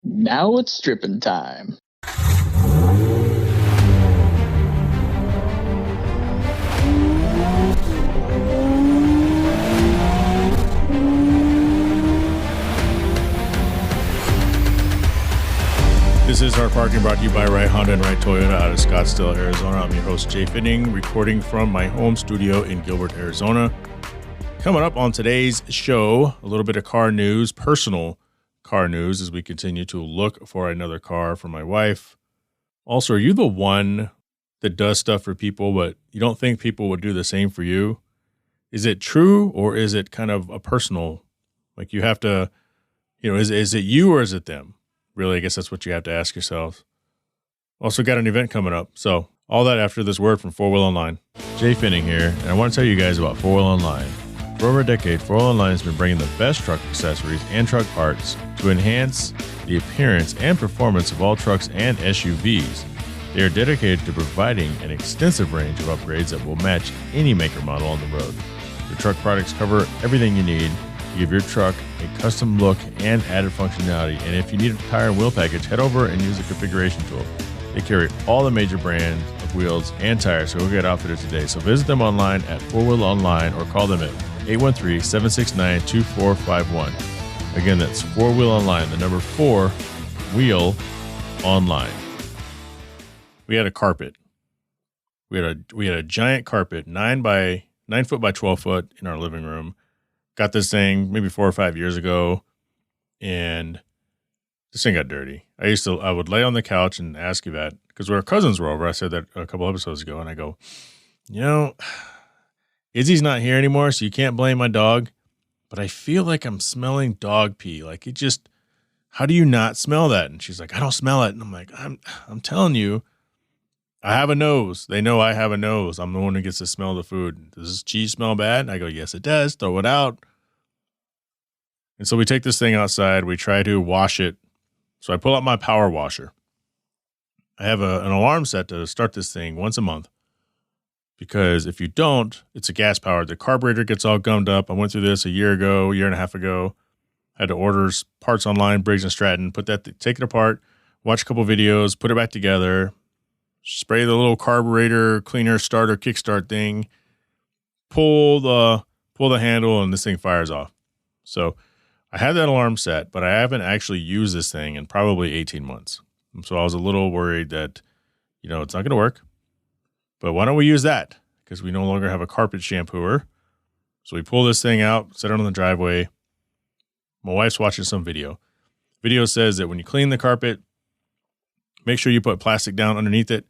Now it's stripping time. This is Hard Parking, brought to you by Right Honda and Right Toyota out of Scottsdale, Arizona. I'm your host, Jhae Pfenning, recording from my home studio in Gilbert, Arizona. Coming up on today's show, a little bit of car news, personal car news, as we continue to look for another car for my wife. Also, are you the one that does stuff for people, but you don't think people would do the same for you? Is it true, or is it kind of a personal, like you have to, is it you or is it them? Really, I guess that's what you have to ask yourselves. Also got an event coming up, so all that after this word from 4Wheel Online. Jhae Pfenning here, and I want to tell you guys about 4Wheel Online. For over a decade, 4Wheel Online has been bringing the best truck accessories and truck parts to enhance the appearance and performance of all trucks and SUVs. They are dedicated to providing an extensive range of upgrades that will match any maker model on the road. The truck products cover everything you need to give your truck a custom look and added functionality. And if you need a tire and wheel package, head over and use the configuration tool. They carry all the major brands of wheels and tires, so go get outfitted today. So visit them online at 4Wheel Online or call them at 813-769-2451. Again, that's 4Wheel Online, the number 4Wheel Online. We had a carpet. We had a giant carpet, 9 foot by 12 foot in our living room. Got this thing maybe 4 or 5 years ago, and this thing got dirty. I would lay on the couch and ask Yvette, because our cousins were over. I said that a couple episodes ago, and I go, Izzy's not here anymore, so you can't blame my dog, but I feel like I'm smelling dog pee. Like how do you not smell that? And she's like, I don't smell it. And I'm like, I'm telling you, I have a nose. They know I have a nose. I'm the one who gets to smell the food. Does this cheese smell bad? And I go, yes, it does. Throw it out. And so we take this thing outside. We try to wash it. So I pull out my power washer. I have an alarm set to start this thing once a month, because if you don't, it's a gas powered. The carburetor gets all gummed up. I went through this a year and a half ago. I had to order parts online, Briggs & Stratton, take it apart, watch a couple videos, put it back together, spray the little carburetor cleaner starter kickstart thing, pull the handle, and this thing fires off. So I had that alarm set, but I haven't actually used this thing in probably 18 months. So I was a little worried that, it's not going to work. But why don't we use that? Because we no longer have a carpet shampooer. So we pull this thing out, set it on the driveway. My wife's watching some video. Video says that when you clean the carpet, make sure you put plastic down underneath it.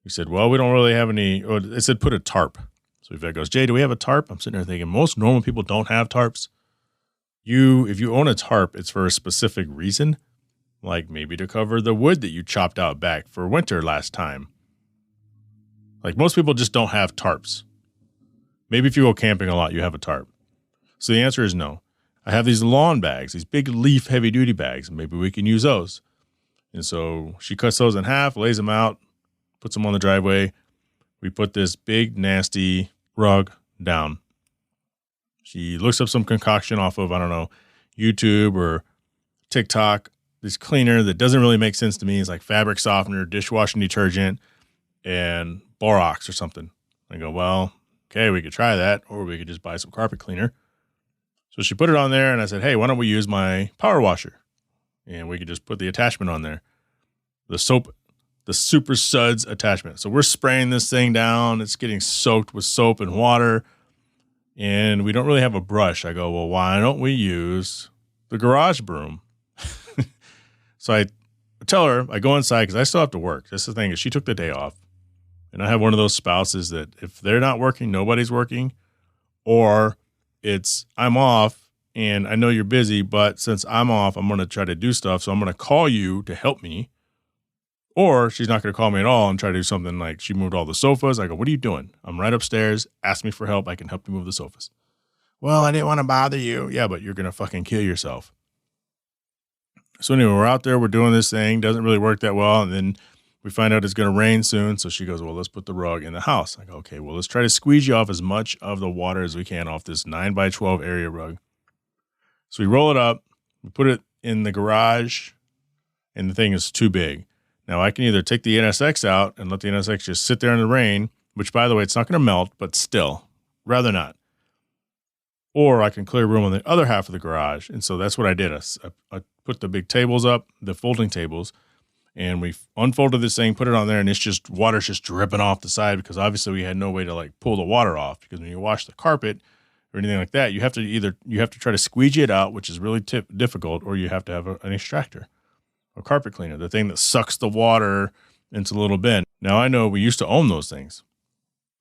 We said, well, we don't really have any. Oh, it said put a tarp. So Yvette goes, Jay, do we have a tarp? I'm sitting there thinking, most normal people don't have tarps. If you own a tarp, it's for a specific reason, like maybe to cover the wood that you chopped out back for winter last time. Like most people just don't have tarps. Maybe if you go camping a lot, you have a tarp. So the answer is no. I have these lawn bags, these big leaf heavy duty bags. Maybe we can use those. And so she cuts those in half, lays them out, puts them on the driveway. We put this big, nasty rug down. She looks up some concoction off of, YouTube or TikTok. This cleaner that doesn't really make sense to me is like fabric softener, dishwashing detergent, and borax or something. I go, well, okay, we could try that, or we could just buy some carpet cleaner. So she put it on there, and I said, hey, why don't we use my power washer? And we could just put the attachment on there. The Super Suds attachment. So we're spraying this thing down. It's getting soaked with soap and water. And we don't really have a brush. I go, well, why don't we use the garage broom? So I tell her, I go inside because I still have to work. That's the thing, is she took the day off. And I have one of those spouses that if they're not working, nobody's working. Or it's I'm off and I know you're busy, but since I'm off, I'm going to try to do stuff. So I'm going to call you to help me. Or she's not going to call me at all and try to do something like she moved all the sofas. I go, what are you doing? I'm right upstairs. Ask me for help. I can help you move the sofas. Well, I didn't want to bother you. Yeah, but you're going to fucking kill yourself. So anyway, we're out there. We're doing this thing. Doesn't really work that well. And then we find out it's going to rain soon. So she goes, well, let's put the rug in the house. I go, okay, well, let's try to squeeze you off as much of the water as we can off this 9 by 12 area rug. So we roll it up. We put it in the garage and the thing is too big. Now I can either take the NSX out and let the NSX just sit there in the rain, which by the way, it's not going to melt, but still, rather not. Or I can clear room on the other half of the garage. And so that's what I did. I put the big tables up, the folding tables, and we unfolded this thing, put it on there, and it's just water's just dripping off the side because obviously we had no way to like pull the water off, because when you wash the carpet or anything like that, you have to try to squeegee it out, which is really difficult, or you have to have an extractor, a carpet cleaner, the thing that sucks the water into the little bin. Now I know we used to own those things.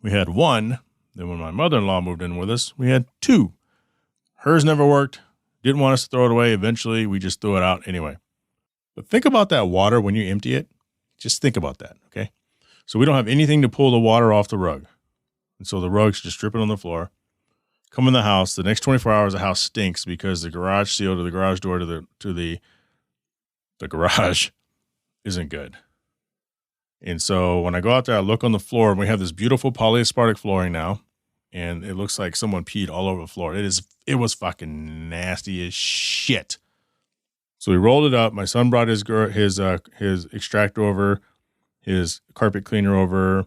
We had one. Then when my mother-in-law moved in with us, we had two. Hers never worked. Didn't want us to throw it away. Eventually, we just threw it out anyway. But think about that water when you empty it. Just think about that, okay? So we don't have anything to pull the water off the rug. And so the rug's just dripping on the floor. Come in the house. The next 24 hours, the house stinks because the garage seal to the garage door to the garage isn't good. And so when I go out there, I look on the floor, and we have this beautiful polyaspartic flooring now. And it looks like someone peed all over the floor. It was fucking nasty as shit. So we rolled it up. My son brought his extractor over, his carpet cleaner over,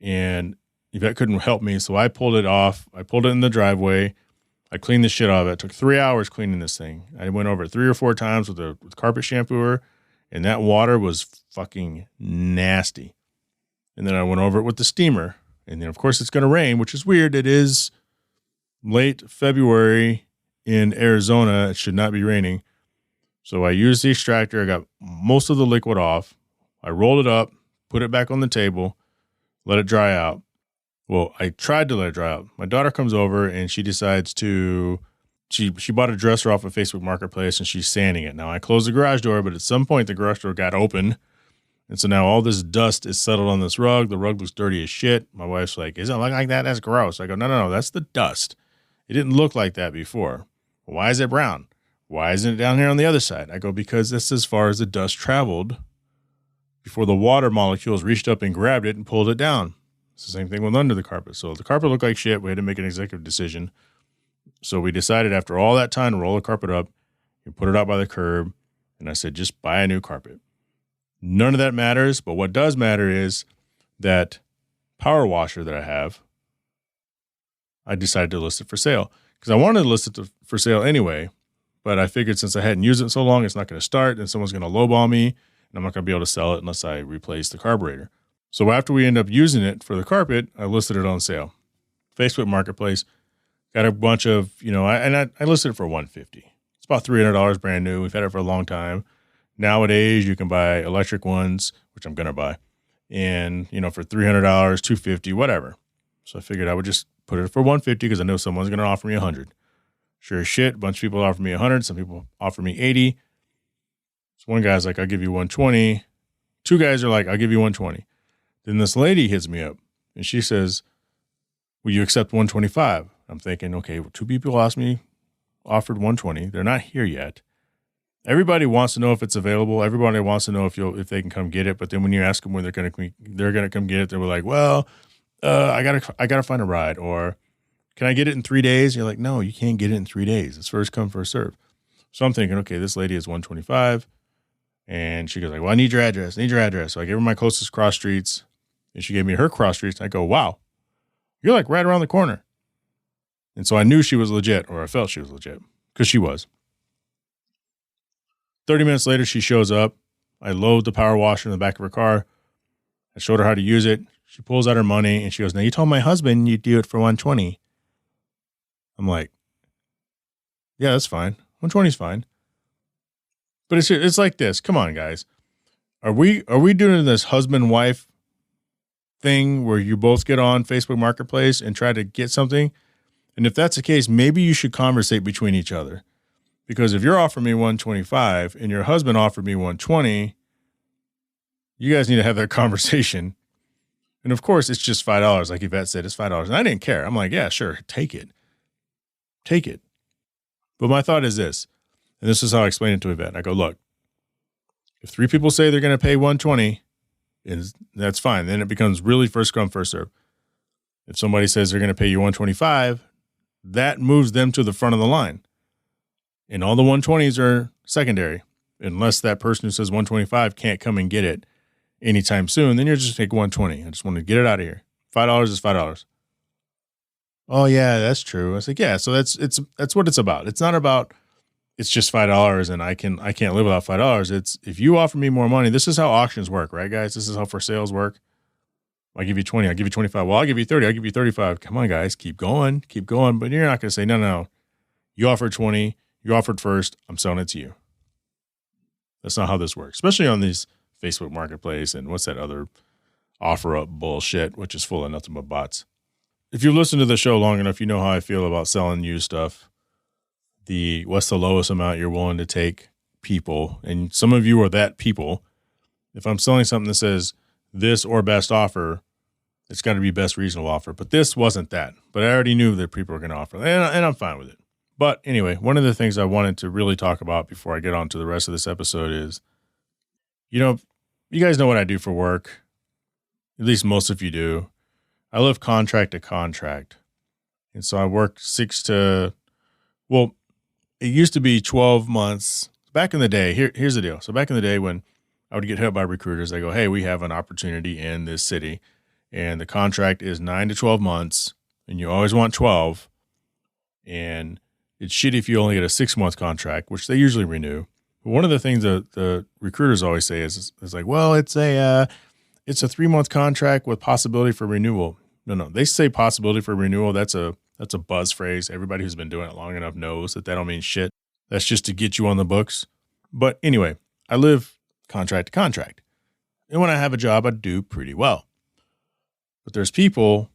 and Yvette couldn't help me. So I pulled it off. I pulled it in the driveway. I cleaned the shit out of it. It took 3 hours cleaning this thing. I went over it 3 or 4 times with carpet shampooer, and that water was fucking nasty. And then I went over it with the steamer. And then, of course, it's going to rain, which is weird. It is late February in Arizona. It should not be raining. So I used the extractor. I got most of the liquid off. I rolled it up, put it back on the table, let it dry out. Well, I tried to let it dry out. My daughter comes over, and she decides to, she bought a dresser off of Facebook Marketplace, and she's sanding it. Now, I closed the garage door, but at some point, the garage door got open. And so now all this dust is settled on this rug. The rug looks dirty as shit. My wife's like, "Isn't it look like that? That's gross." I go, no, that's the dust. It didn't look like that before. Why is it brown? Why isn't it down here on the other side? I go, because that's as far as the dust traveled before the water molecules reached up and grabbed it and pulled it down. It's the same thing with under the carpet. So the carpet looked like shit. We had to make an executive decision. So we decided after all that time to roll the carpet up and put it out by the curb. And I said, just buy a new carpet. None of that matters, but what does matter is that power washer that I have, I decided to list it for sale because I wanted to list it for sale anyway, but I figured since I hadn't used it in so long, it's not going to start and someone's going to lowball me and I'm not going to be able to sell it unless I replace the carburetor. So after we end up using it for the carpet, I listed it on sale. Facebook Marketplace, got a bunch of, I listed it for $150. It's about $300 brand new. We've had it for a long time. Nowadays, you can buy electric ones, which I'm going to buy, and, for $300, $250, whatever. So I figured I would just put it for $150 because I know someone's going to offer me $100. Sure as shit, a bunch of people offer me $100. Some people offer me $80. So one guy's like, "I'll give you $120. 2 guys are like, "I'll give you $120. Then this lady hits me up, and she says, "Will you accept $125? I'm thinking, okay, 2 people offered $120. They're not here yet. Everybody wants to know if it's available. Everybody wants to know if they can come get it. But then when you ask them when they're going to come get it, they're like, "Well, I gotta find a ride," or "Can I get it in 3 days?" And you're like, "No, you can't get it in 3 days. It's first come, first serve." So I'm thinking, okay, this lady is $125, and she goes like, "Well, I need your address. So I gave her my closest cross streets, and she gave me her cross streets. And I go, "Wow, you're like right around the corner." And so I knew she was legit, or I felt she was legit, because she was. 30 minutes later, she shows up. I load the power washer in the back of her car. I showed her how to use it. She pulls out her money, and she goes, "Now, you told my husband you'd do it for $120. I'm like, "Yeah, that's fine. $120 is fine." But it's like this. Come on, guys. Are we doing this husband-wife thing where you both get on Facebook Marketplace and try to get something? And if that's the case, maybe you should conversate between each other. Because if you're offering me $125 and your husband offered me $120, you guys need to have that conversation. And of course, it's just $5. Like Yvette said, it's $5. And I didn't care. I'm like, "Yeah, sure. Take it. But my thought is this, and this is how I explain it to Yvette. I go, "Look, if 3 people say they're going to pay $120, that's fine. Then it becomes really first come, first serve. If somebody says they're going to pay you $125, that moves them to the front of the line. And all the $120s are secondary. unless that person who says 125 can't come and get it anytime soon, then you're just take 120. I just want to get it out of here. $5 is $5. Oh yeah, that's true. I was like, yeah, so that's what it's about. It's not about it's just $5 and I can't live without $5. It's if you offer me more money, this is how auctions work, right, guys? This is how for sales work. I'll give you 20, I'll give you 25. Well, I'll give you 30, I'll give you 35. Come on, guys, keep going. But you're not going to say, no. You offered 20, you offered first, I'm selling it to you. That's not how this works, especially on these Facebook Marketplace and what's that other offer up bullshit, which is full of nothing but bots. If you listen to the show long enough, you know how I feel about selling used stuff. What's the lowest amount you're willing to take people, and some of you are that people. If I'm selling something that says this or best offer, it's got to be best reasonable offer. But this wasn't that. But I already knew that people were going to offer, and I'm fine with it. But anyway, one of the things I wanted to really talk about before I get on to the rest of this episode is, you guys know what I do for work. At least most of you do. I live contract to contract. And so I work it used to be 12 months. Back in the day, here's the deal. So back in the day when I would get hit by recruiters, they go, hey, we have an opportunity in this city, and the contract is 9 to 12 months, and you always want 12. And it's shitty if you only get a 6-month contract, which they usually renew. But one of the things that the recruiters always say is like, well, it's a 3-month contract with possibility for renewal. No, they say possibility for renewal. That's a buzz phrase. Everybody who's been doing it long enough knows that don't mean shit. That's just to get you on the books. But anyway, I live contract to contract. And when I have a job, I do pretty well. But there's people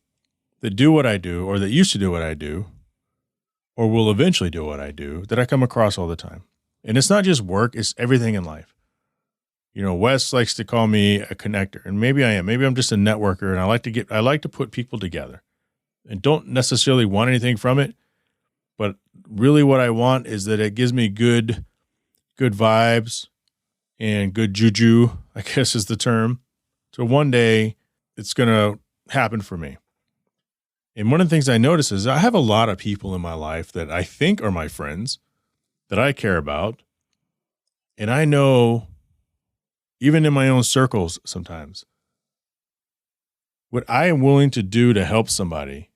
that do what I do, or that used to do what I do, or will eventually do what I do, that I come across all the time. And it's not just work, it's everything in life. Wes likes to call me a connector, and maybe I am. Maybe I'm just a networker, and I like to put people together and don't necessarily want anything from it. But really what I want is that it gives me good vibes and good juju, I guess is the term. So one day it's going to happen for me. And one of the things I notice is I have a lot of people in my life that I think are my friends, that I care about. And I know, even in my own circles sometimes, what I am willing to do to help somebody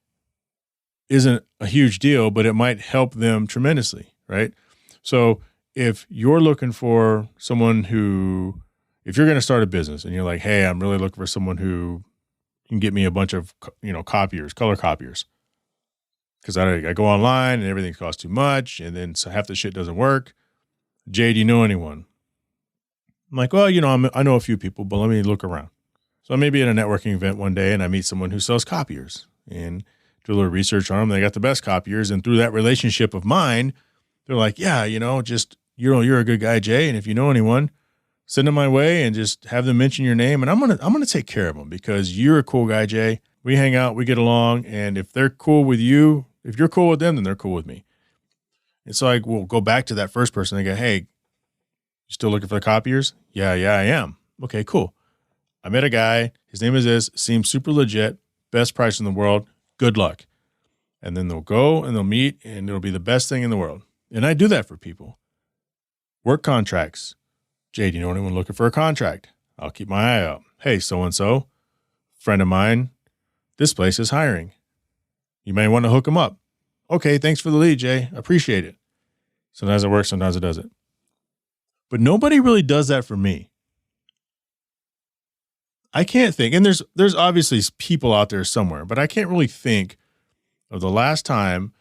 isn't a huge deal, but it might help them tremendously, right? So if you're looking for someone if you're going to start a business and you're like, hey, I'm really looking for someone who can get me a bunch of, color copiers. Because I go online and everything costs too much, and then half the shit doesn't work. Jay, do you know anyone? I'm like, well, I know a few people, but let me look around. So I may be at a networking event one day and I meet someone who sells copiers and do a little research on them. They got the best copiers. And through that relationship of mine, they're like, yeah, you're a good guy, Jay. And if you know anyone, send them my way and just have them mention your name. And I'm going to take care of them because you're a cool guy, Jay. We hang out, we get along. And if they're cool with you, if you're cool with them, then they're cool with me. And so I will go back to that first person and go, hey, you still looking for the copiers? Yeah, I am. Okay, cool. I met a guy. His name is this. Seems super legit. Best price in the world. Good luck. And then they'll go and they'll meet and it'll be the best thing in the world. And I do that for people. Work contracts. Jay, do you know anyone looking for a contract? I'll keep my eye out. Hey, so-and-so, friend of mine, this place is hiring. You may want to hook them up. Okay, thanks for the lead, Jay. Appreciate it. Sometimes it works, sometimes it doesn't. But nobody really does that for me. I can't think, and there's obviously people out there somewhere, but I can't really think of the last time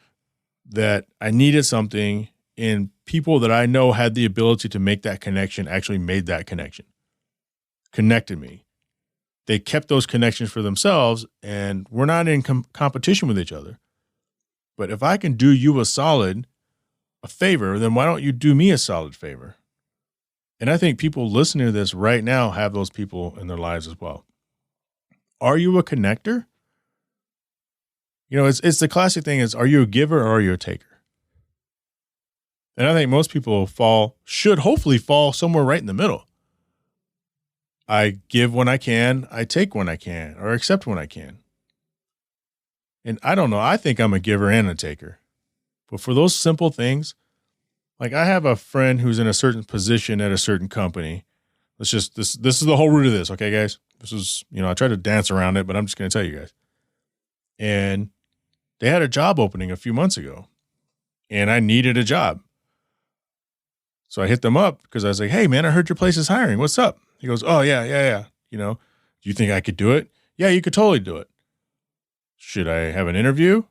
that I needed something and people that I know had the ability to make that connection actually made that connection, connected me. They kept those connections for themselves, and we're not in competition with each other. But if I can do you a favor, then why don't you do me a solid favor? And I think people listening to this right now have those people in their lives as well. Are you a connector? It's the classic thing is, are you a giver or are you a taker? And I think most people should hopefully fall somewhere right in the middle. I give when I can, I take when I can, or accept when I can. And I don't know, I think I'm a giver and a taker. But for those simple things, Like I have a friend who's in a certain position at a certain company. This is the whole root of this. Okay, guys, this is, I try to dance around it, but I'm just going to tell you guys. And they had a job opening a few months ago and I needed a job. So I hit them up because I was like, hey man, I heard your place is hiring. What's up? He goes, oh yeah. Do you think I could do it? Yeah, you could totally do it. Should I have an interview?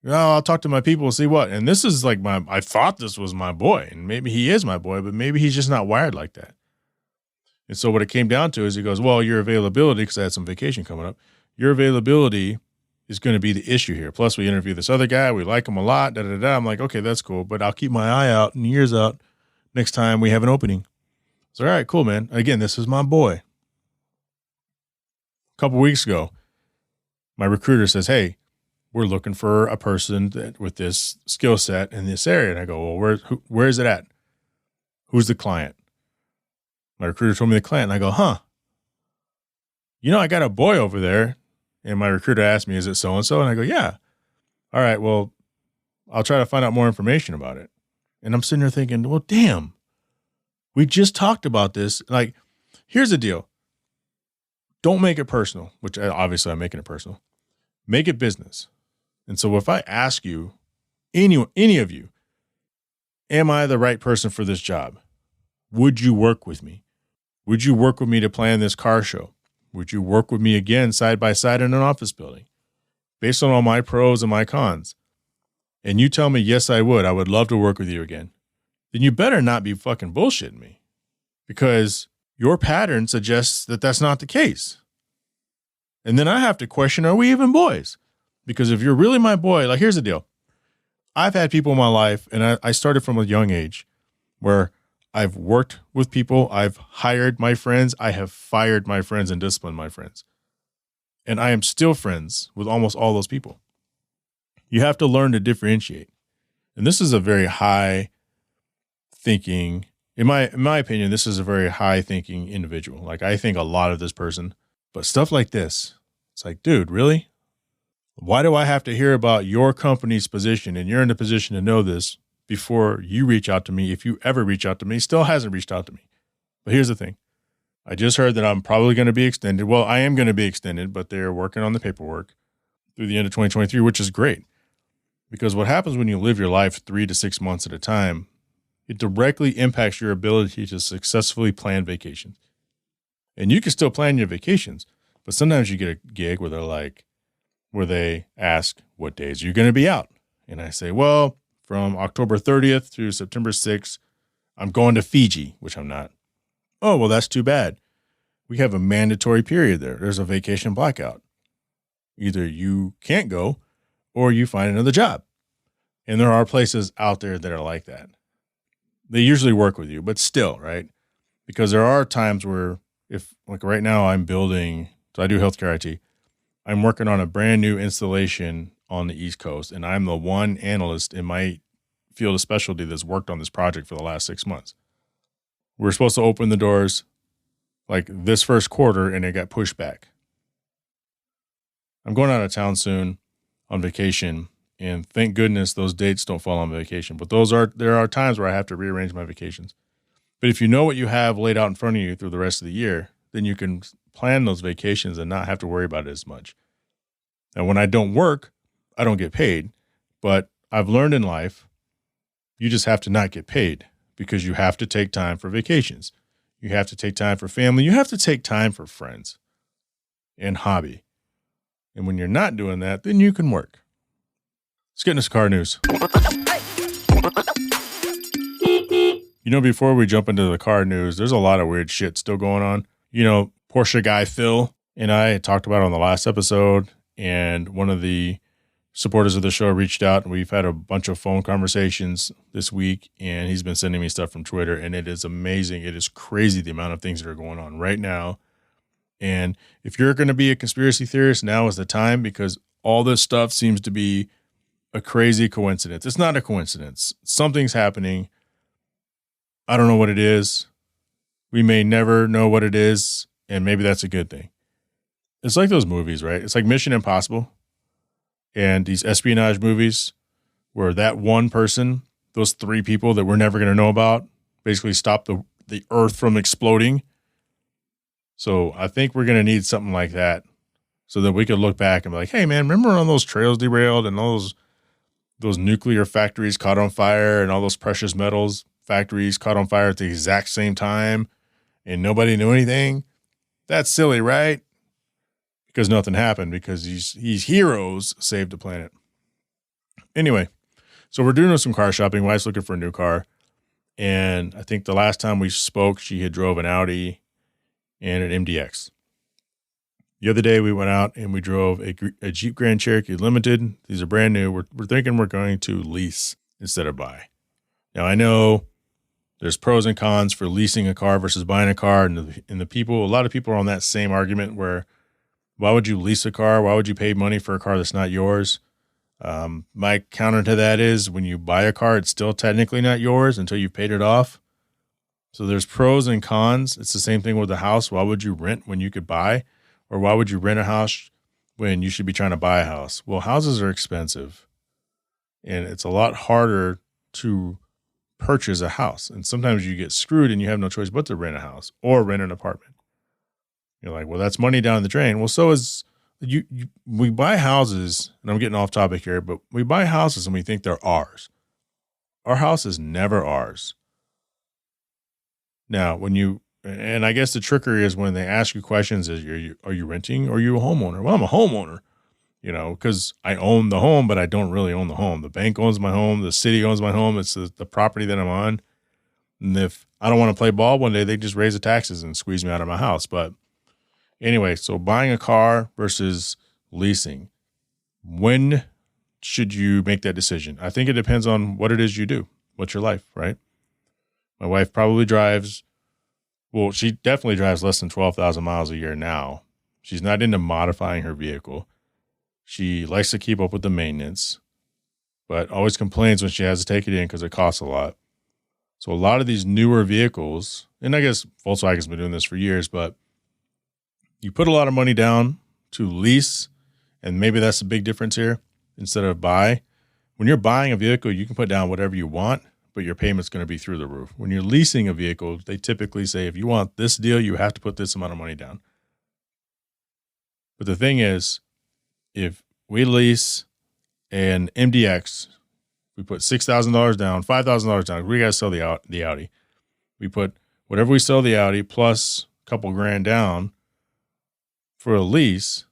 No, I'll talk to my people and see what. And this is like I thought this was my boy, and maybe he is my boy, but maybe he's just not wired like that. And so what it came down to is he goes, well, your availability, because I had some vacation coming up, your availability is going to be the issue here. Plus, we interview this other guy. We like him a lot. I'm like, okay, that's cool. But I'll keep my eye out and ears out next time we have an opening. So, all right, cool, man. Again, this is my boy. A couple weeks ago, my recruiter says, hey, we're looking for a person with this skill set in this area. And I go, well, where is it at? Who's the client? My recruiter told me the client. And I go, huh? I got a boy over there. And my recruiter asked me, is it so-and-so? And I go, yeah. All right, well, I'll try to find out more information about it. And I'm sitting there thinking, well, damn, we just talked about this. Like, here's the deal. Don't make it personal, which obviously I'm making it personal. Make it business. And so if I ask you, any of you, am I the right person for this job? Would you work with me? Would you work with me to plan this car show? Would you work with me again side by side in an office building? Based on all my pros and my cons. And you tell me, yes, I would love to work with you again. Then you better not be fucking bullshitting me. Because your pattern suggests that that's not the case. And then I have to question, are we even boys? Because if you're really my boy, like here's the deal. I've had people in my life, and I started from a young age, where I've worked with people, I've hired my friends, I have fired my friends and disciplined my friends. And I am still friends with almost all those people. You have to learn to differentiate. And this is a very high thinking, in my opinion, this is a very high thinking individual. Like I think a lot of this person, but stuff like this, it's like, dude, really? Why do I have to hear about your company's position and you're in a position to know this before you reach out to me? If you ever reach out to me, still hasn't reached out to me. But here's the thing. I just heard that I'm probably going to be extended. Well, I am going to be extended, but they're working on the paperwork through the end of 2023, which is great. Because what happens when you live your life 3 to 6 months at a time, it directly impacts your ability to successfully plan vacations. And you can still plan your vacations, but sometimes you get a gig where they ask, what days are you going to be out? And I say, well, from October 30th through September 6th, I'm going to Fiji, which I'm not. Oh, well, that's too bad. We have a mandatory period there. There's a vacation blackout. Either you can't go or you find another job. And there are places out there that are like that. They usually work with you, but still, right? Because there are times where if, like right now I'm building, so I do healthcare IT. I'm working on a brand new installation on the East Coast, and I'm the one analyst in my field of specialty that's worked on this project for the last 6 months. We're supposed to open the doors like this first quarter, and it got pushed back. I'm going out of town soon on vacation, and thank goodness those dates don't fall on vacation. But there are times where I have to rearrange my vacations. But if you know what you have laid out in front of you through the rest of the year, then you can plan those vacations and not have to worry about it as much. And when I don't work, I don't get paid. But I've learned in life, you just have to not get paid because you have to take time for vacations. You have to take time for family. You have to take time for friends and hobby. And when you're not doing that, then you can work. Let's get into car news. Before we jump into the car news, there's a lot of weird shit still going on. Porsche guy Phil and I talked about it on the last episode, and one of the supporters of the show reached out, and we've had a bunch of phone conversations this week, and he's been sending me stuff from Twitter, and it is amazing. It is crazy the amount of things that are going on right now. And if you're going to be a conspiracy theorist, now is the time, because all this stuff seems to be a crazy coincidence. It's not a coincidence. Something's happening. I don't know what it is. We may never know what it is, and maybe that's a good thing. It's like those movies, right? It's like Mission Impossible and these espionage movies where that one person, those 3 people that we're never going to know about, basically stop the earth from exploding. So I think we're going to need something like that so that we could look back and be like, hey man, remember when all those trails derailed and all those nuclear factories caught on fire and all those precious metals factories caught on fire at the exact same time and nobody knew anything? That's silly, right? Because nothing happened because these heroes saved the planet. Anyway, so we're doing some car shopping. Wife's looking for a new car. And I think the last time we spoke, she had drove an Audi and an MDX. The other day we went out and we drove a Jeep Grand Cherokee Limited. These are brand new. We're thinking we're going to lease instead of buy. Now I know there's pros and cons for leasing a car versus buying a car. And a lot of people are on that same argument where, why would you lease a car? Why would you pay money for a car that's not yours? My counter to that is when you buy a car, it's still technically not yours until you've paid it off. So there's pros and cons. It's the same thing with the house. Why would you rent when you could buy? Or why would you rent a house when you should be trying to buy a house? Well, houses are expensive and it's a lot harder to purchase a house. And sometimes you get screwed and you have no choice but to rent a house or rent an apartment. You're like, well, that's money down the drain. Well, so is we buy houses, and I'm getting off topic here, but we buy houses and we think they're ours. Our house is never ours. Now, and I guess the trickery is when they ask you questions, are you renting or are you a homeowner? Well, I'm a homeowner, because I own the home, but I don't really own the home. The bank owns my home. The city owns my home. It's the property that I'm on. And if I don't want to play ball one day, they just raise the taxes and squeeze me out of my house. But anyway, so buying a car versus leasing. When should you make that decision? I think it depends on what it is you do. What's your life, right? My wife probably she definitely drives less than 12,000 miles a year now. She's not into modifying her vehicle. She likes to keep up with the maintenance, but always complains when she has to take it in because it costs a lot. So a lot of these newer vehicles, and I guess Volkswagen's been doing this for years, but you put a lot of money down to lease, and maybe that's the big difference here, instead of buy. When you're buying a vehicle, you can put down whatever you want, but your payment's going to be through the roof. When you're leasing a vehicle, they typically say, if you want this deal, you have to put this amount of money down. But the thing is, if we lease an MDX, we put $6,000 down, $5,000 down. We got to sell the Audi. We put whatever we sell the Audi plus a couple grand down for a lease.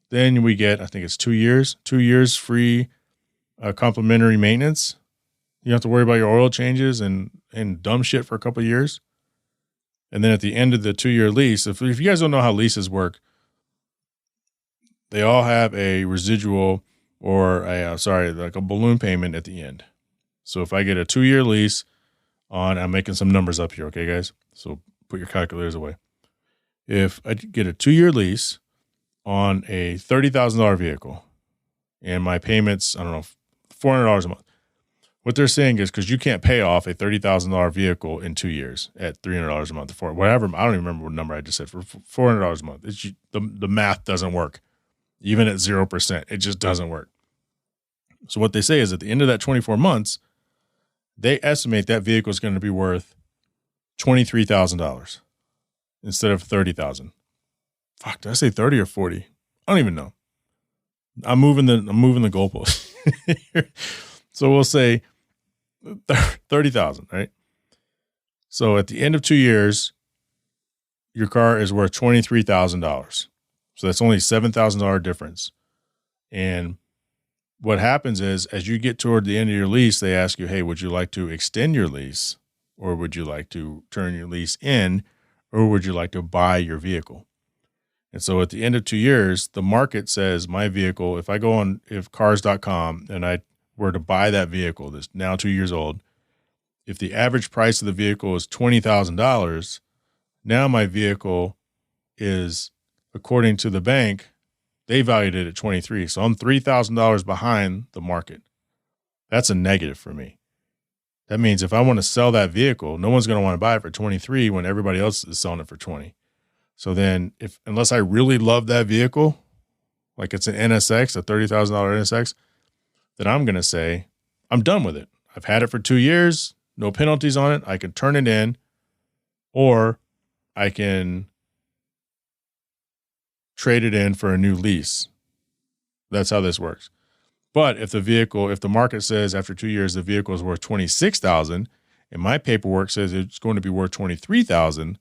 Then we get, I think it's 2 years free complimentary maintenance. You don't have to worry about your oil changes and dumb shit for a couple of years. And then at the end of the 2-year lease, if you guys don't know how leases work, they all have a residual or like a balloon payment at the end. So if I get a 2-year lease I'm making some numbers up here, okay, guys? So put your calculators away. If I get a 2-year lease on a $30,000 vehicle and my payments, I don't know, $400 a month. What they're saying is because you can't pay off a $30,000 vehicle in 2 years at $300 a month for whatever. I don't even remember what number I just said for $400 a month. The math doesn't work. Even at 0%, it just doesn't work. So what they say is at the end of that 24 months, they estimate that vehicle is going to be worth $23,000 instead of $30,000. Fuck, did I say 30 or 40? I don't even know. I'm moving the goalpost. So we'll say 30,000, right? So at the end of 2 years, your car is worth $23,000. So that's only $7,000 difference. And what happens is, as you get toward the end of your lease, they ask you, hey, would you like to extend your lease? Or would you like to turn your lease in? Or would you like to buy your vehicle? And so at the end of 2 years, the market says my vehicle, if I go on cars.com and I were to buy that vehicle that's now 2 years old, if the average price of the vehicle is $20,000, now my vehicle is, according to the bank, they valued it at 23. So I'm $3,000 behind the market. That's a negative for me. That means if I want to sell that vehicle, no one's going to want to buy it for 23 when everybody else is selling it for 20. So then unless I really love that vehicle, like it's an NSX, a $30,000 NSX, then I'm going to say, I'm done with it. I've had it for 2 years, no penalties on it. I can turn it in, or I can trade it in for a new lease. That's how this works. But if the market says after 2 years the vehicle is worth $26,000, and my paperwork says it's going to be worth $23,000,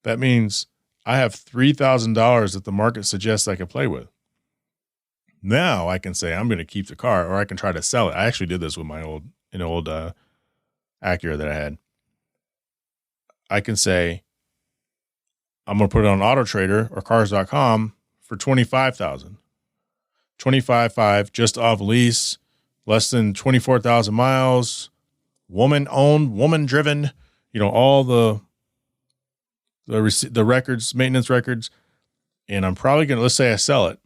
that means I have $3,000 that the market suggests I can play with. Now I can say I'm going to keep the car, or I can try to sell it. I actually did this with my old Acura that I had. I can say I'm going to put it on Auto Trader or Cars.com for $25,000. $25,500 just off lease, less than 24,000 miles, woman owned, woman driven, all the records, maintenance records. And I'm probably going to, let's say I sell it.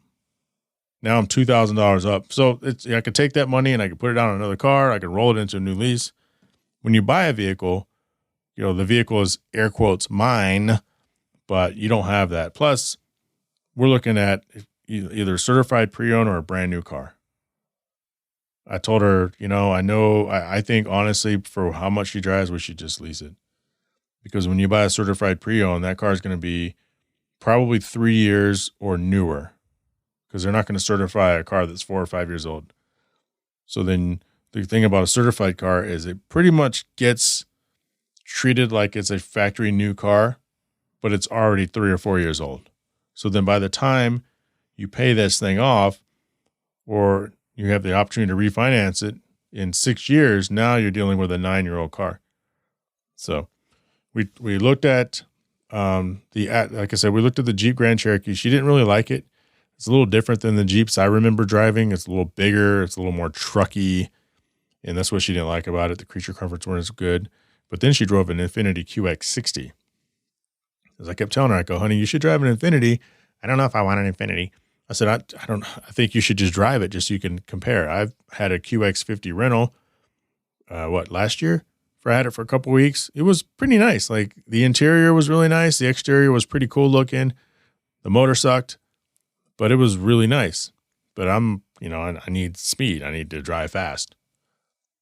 Now I'm $2,000 up. So I could take that money and I could put it on another car. I could roll it into a new lease. When you buy a vehicle, the vehicle is air quotes mine, but you don't have that. Plus, we're looking at either certified pre-owned or a brand new car. I told her, I think honestly for how much she drives, we should just lease it. Because when you buy a certified pre-owned, that car is going to be probably 3 years or newer, because they're not going to certify a car that's 4 or 5 years old. So then the thing about a certified car is it pretty much gets treated like it's a factory new car, but it's already 3 or 4 years old. So then by the time you pay this thing off, or you have the opportunity to refinance it in 6 years, now you're dealing with a 9-year-old car. So we looked at like I said, we looked at the Jeep Grand Cherokee. She didn't really like it. It's a little different than the Jeeps I remember driving. It's a little bigger. It's a little more trucky. And that's what she didn't like about it. The creature comforts weren't as good. But then she drove an Infiniti QX60. As I kept telling her, I go, honey, you should drive an Infiniti. I don't know if I want an Infiniti. I said, I think you should just drive it just so you can compare. I've had a QX50 rental, last year? I had it for a couple weeks. It was pretty nice. Like, the interior was really nice. The exterior was pretty cool looking. The motor sucked, but it was really nice. But I need speed. I need to drive fast.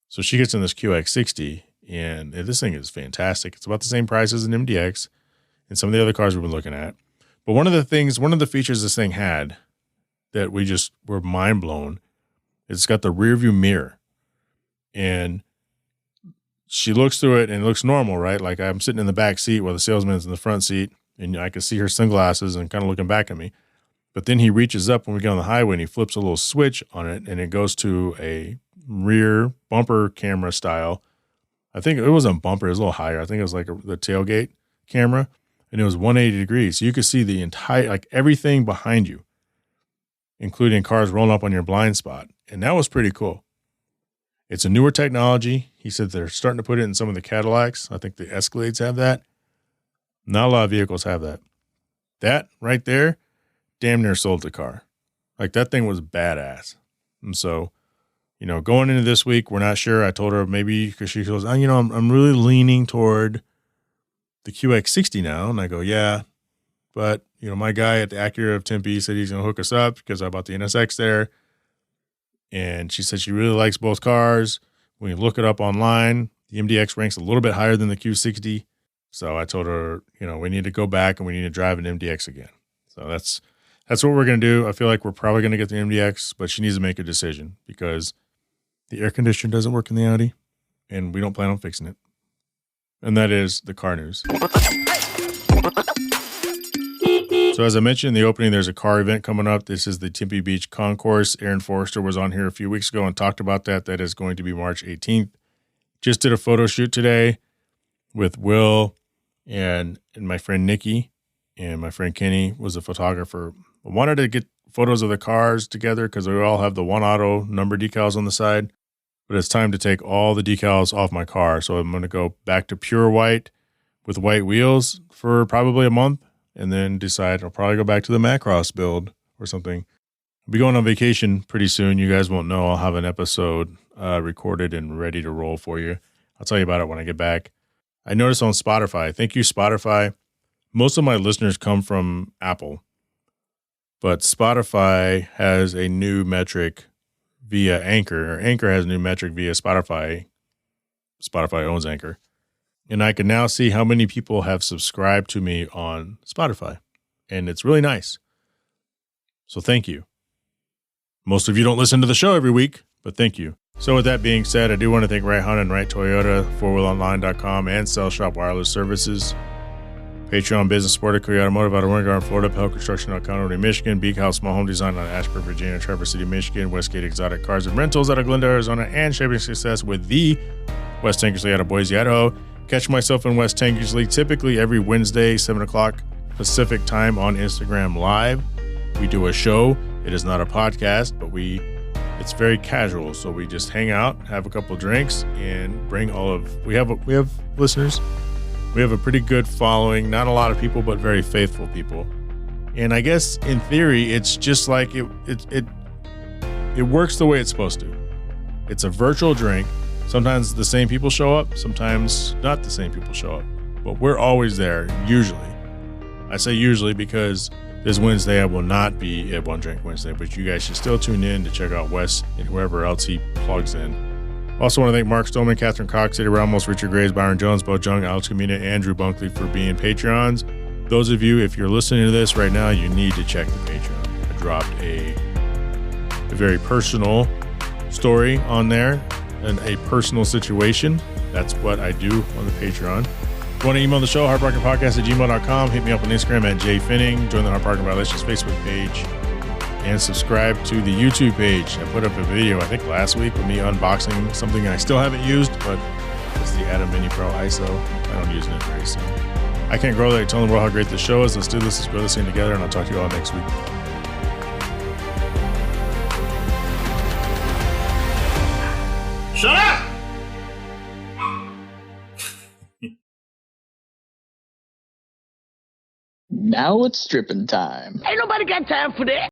So she gets in this QX60, and this thing is fantastic. It's about the same price as an MDX and some of the other cars we've been looking at. But one of the features this thing had that we just were mind blown, it's got the rear view mirror. And she looks through it and it looks normal, right? Like, I'm sitting in the back seat while the salesman's in the front seat, and I can see her sunglasses and kind of looking back at me. But then he reaches up when we get on the highway and he flips a little switch on it, and it goes to a rear bumper camera style. I think it wasn't a bumper, it was a little higher. I think it was like the tailgate camera, and it was 180 degrees. So you could see the entire, like, everything behind you, including cars rolling up on your blind spot. And that was pretty cool. It's a newer technology. He said they're starting to put it in some of the Cadillacs. I think the Escalades have that. Not a lot of vehicles have that. That right there, damn near sold the car. Like, that thing was badass. And so, going into this week, we're not sure. I told her maybe, because she goes, I'm really leaning toward the QX60 now. And I go, yeah, but my guy at the Acura of Tempe said he's going to hook us up because I bought the NSX there. And she said she really likes both cars. When you look it up online, the MDX ranks a little bit higher than the Q60. So I told her, we need to go back and we need to drive an MDX again. So that's what we're going to do. I feel like we're probably going to get the MDX, but she needs to make a decision because the air conditioner doesn't work in the Audi, and we don't plan on fixing it. And that is the car news. So as I mentioned in the opening, there's a car event coming up. This is the Tempe Beach Concourse. Aaron Forrester was on here a few weeks ago and talked about that. That is going to be March 18th. Just did a photo shoot today with Will and my friend Nikki, and my friend Kenny was a photographer. I wanted to get photos of the cars together because we all have the One Auto number decals on the side. But it's time to take all the decals off my car. So I'm going to go back to pure white with white wheels for probably a month, and then decide I'll probably go back to the Macross build or something. I'll be going on vacation pretty soon. You guys won't know. I'll have an episode recorded and ready to roll for you. I'll tell you about it when I get back. I noticed on Spotify, thank you, Spotify. Most of my listeners come from Apple, but Spotify has a new metric via Anchor. Or Anchor has a new metric via Spotify Spotify owns Anchor. And I can now see how many people have subscribed to me on Spotify. And it's really nice. So thank you. Most of you don't listen to the show every week, but thank you. So with that being said, I do want to thank Right Honda and Right Toyota, 4wheelonline.com, and Cell Shop Wireless Services. Patreon Business Support at Korea Automotive out of Winter Garden, Florida, Pell Construction out of Conroe, Michigan, Beak House Small Home Design out of Ashburn, Virginia, Traverse City, Michigan, Westgate Exotic Cars and Rentals out of Glendale, Arizona, and Shaping Success with the West Tankersley out of Boise, Idaho. Catch myself in West Tankersley typically every Wednesday, 7 o'clock Pacific time on Instagram Live. We do a show. It is not a podcast, but it's very casual. So we just hang out, have a couple drinks, and bring we have listeners. We have a pretty good following, not a lot of people, but very faithful people. And I guess in theory, it's just like it works the way it's supposed to. It's a virtual drink. Sometimes the same people show up, sometimes not the same people show up, but we're always there, usually. I say usually because this Wednesday I will not be at One Drink Wednesday, but you guys should still tune in to check out Wes and whoever else he plugs in. Also want to thank Mark Stolman, Catherine Cox, Eddie Ramos, Richard Graves, Byron Jones, Bo Jung, Alex Camina, and Drew Bunkley for being Patreons. Those of you, if you're listening to this right now, you need to check the Patreon. I dropped a very personal story on there and a personal situation. That's what I do on the Patreon. If you want to email the show, HardParkingPodcast@gmail.com. Hit me up on Instagram at Jhae Pfenning. Join the Hard Parking Violations Facebook page. And subscribe to the YouTube page. I put up a video, I think last week, with me unboxing something I still haven't used, but it's the Atom Mini Pro ISO. I don't use it very soon. I can't grow that. Telling the world how great this show is. Let's do this. Let's grow this thing together, and I'll talk to you all next week. Shut up! Now it's stripping time. Ain't nobody got time for that.